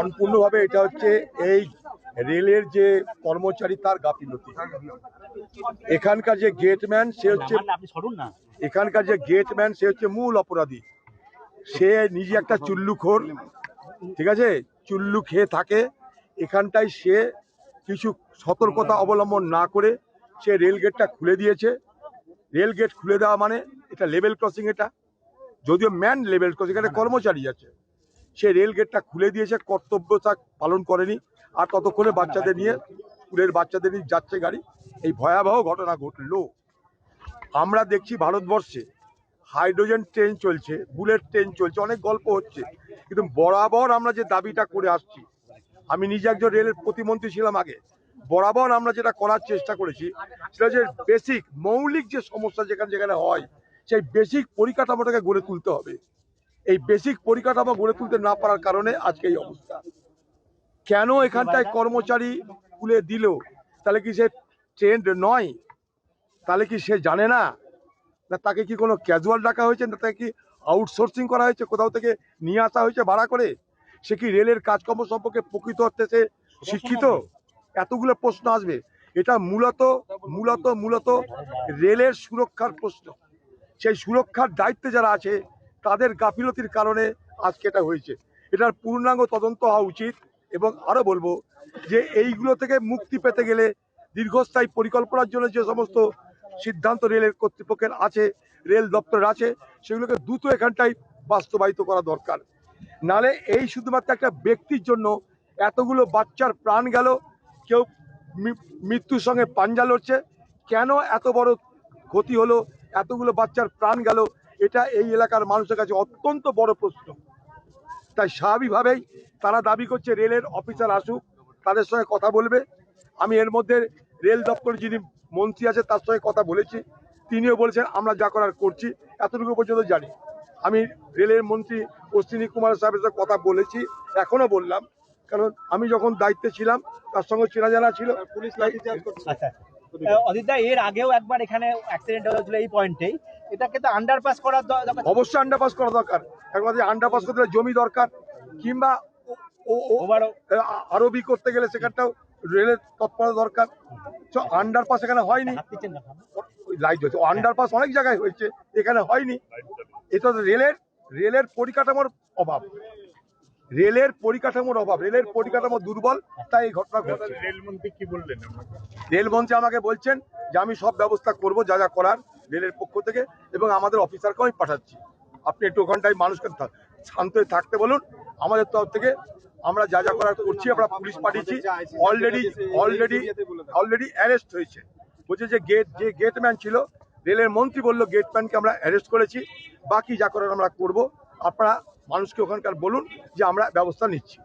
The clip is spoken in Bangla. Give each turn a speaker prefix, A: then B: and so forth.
A: সম্পূর্ণভাবে এটা হচ্ছে এই রেলের যে কর্মচারী তার গাফিলতি। এখানকার যে গেটম্যান সে হচ্ছে মূল অপরাধী। সে নিজে একটা চুল্লুখোর, ঠিক আছে, চুল্লু খেয়ে থাকে এখানটায়। সে কিছু সতর্কতা অবলম্বন না করে সে রেল গেটটা খুলে দিয়েছে। রেল গেট খুলে দেওয়া মানে এটা লেভেল ক্রসিং, এটা যদিও ম্যান লেভেল ক্রসিং, এখানে কর্মচারী আছে। সে রেল গেটটা খুলে দিয়েছে, কর্তব্যতা পালন করেনি। আর ততক্ষণে বাচ্চাদের নিয়ে, স্কুলের বাচ্চাদের নিয়ে যাচ্ছে গাড়ি। এই ভয়াবহ ঘটনা ঘটলো। আমরা দেখছি ভারতবর্ষে হাইড্রোজেন ট্রেন চলছে, বুলেট ট্রেন চলছে, অনেক গল্প হচ্ছে, কিন্তু বরাবর আমরা যে দাবিটা করে আসছি, আমি নিজে একজন রেলের প্রতিমন্ত্রী ছিলাম আগে, বরাবর আমরা যেটা করার চেষ্টা করেছি সেটা যে বেসিক মৌলিক যে সমস্যা যেখানে যেখানে হয় সেই বেসিক পরিকাঠামোটাকে গড়ে তুলতে হবে। এই বেসিক পরিকাঠামো গড়ে তুলতে না পারার কারণে আজকে এই অবস্থা। কেন এখানটায় কর্মচারী খুলে দিল? তাহলে কি সে ট্রেন্ড নয়? তাহলে কি সে জানে না? না তাকে কি কোনো ক্যাজুয়াল ডাকা হয়েছে? না তাকে কি আউটসোর্সিং করা হয়েছে, কোথাও থেকে নিয়ে আসা হয়েছে ভাড়া করে? সে কি রেলের কাজকর্ম সম্পর্কে প্রকৃত অর্থে সে শিক্ষিত? এতগুলো প্রশ্ন আসবে। এটা মূলত মূলত মূলত রেলের সুরক্ষার প্রশ্ন। সেই সুরক্ষার দায়িত্বে যারা আছে তাদের গাফিলতির কারণে আজকে এটা হয়েছে। এটার পূর্ণাঙ্গ তদন্ত হওয়া উচিত। এবং আরো বলবো যে এইগুলো থেকে মুক্তি পেতে গেলে দীর্ঘস্থায়ী পরিকল্পনার জন্য যে সমস্ত সিদ্ধান্ত রেলের কর্তৃপক্ষের আছে, রেল দপ্তরের আছে, সেগুলোকে দ্রুত এখানটায় বাস্তবায়িত করা দরকার। নালে এই শুধুমাত্র একটা ব্যক্তির জন্য এতগুলো বাচ্চার প্রাণ গেল, কেউ মৃত্যুর সঙ্গে পাঞ্জা লড়ছে। কেন এত বড় ক্ষতি হলো, এতগুলো বাচ্চার প্রাণ গেল, এটা এই এলাকার মানুষের কাছে অত্যন্ত বড় প্রশ্ন। তাই স্বাভাবিকভাবেই তারা দাবি করছে রেলের অফিসার আসুক, তাদের সঙ্গে কথা বলবে। আমি এর মধ্যে রেল দপ্তরের যিনি মন্ত্রী আছে তার সঙ্গে কথা বলেছি, তিনিও বলেছেন আমরা যা করার করছি, এতটুকু পর্যন্ত জানি। আমি রেলের মন্ত্রী অশ্বিনী কুমার সাহেবের সঙ্গে কথা বলেছি, এখনো বললাম, কারণ আমি যখন দায়িত্বে ছিলাম তার সঙ্গে চেনা জানা ছিল।
B: অদিতদা, এর আগেও একবার এখানে অ্যাক্সিডেন্ট হয়েছিল এই পয়েন্টেই, এটাকে তো আন্ডারপাস করার দরকার।
A: অবশ্যই আন্ডারপাস করা দরকার। একবার আন্ডারপাস করতে গেলে জমি দরকার, কিংবা আরবি করতে গেলে সেখানটাও রেলের তৎপরতা দরকার। আন্ডারপাস এখানে হয়নি, লাইট হয়েছে, আন্ডারপাস অনেক জায়গায় হয়েছে, এখানে হয়নি। এটা রেলের পরিকাঠামোর অভাব, রেলের পরিকাঠামোর অভাব, রেলের পরিকাঠামো দুর্বল, তাই এই ঘটনা ঘটছে।
C: রেলমন্ত্রী কি বললেন?
A: রেলমন্ত্রী আমাকে বলছেন যে আমি সব ব্যবস্থা করব যা যা করার রেলের পক্ষ থেকে, এবং আমাদের অফিসারকেও আমি পাঠাচ্ছি। আপনি একটু ওখানটায় মানুষকে শান্ত হয়ে থাকতে বলুন। আমাদের তরফ থেকে আমরা যা যা করার করছি, আমরা পুলিশ পাঠিয়েছি, অলরেডি অ্যারেস্ট হয়েছে। বলছে যে গেটম্যান ছিল, রেলের মন্ত্রী বললো গেটম্যানকে আমরা অ্যারেস্ট করেছি, বাকি যা করার আমরা করব। আপনারা মানুষকে ওখানকার বলুন যে আমরা ব্যবস্থা নিচ্ছি।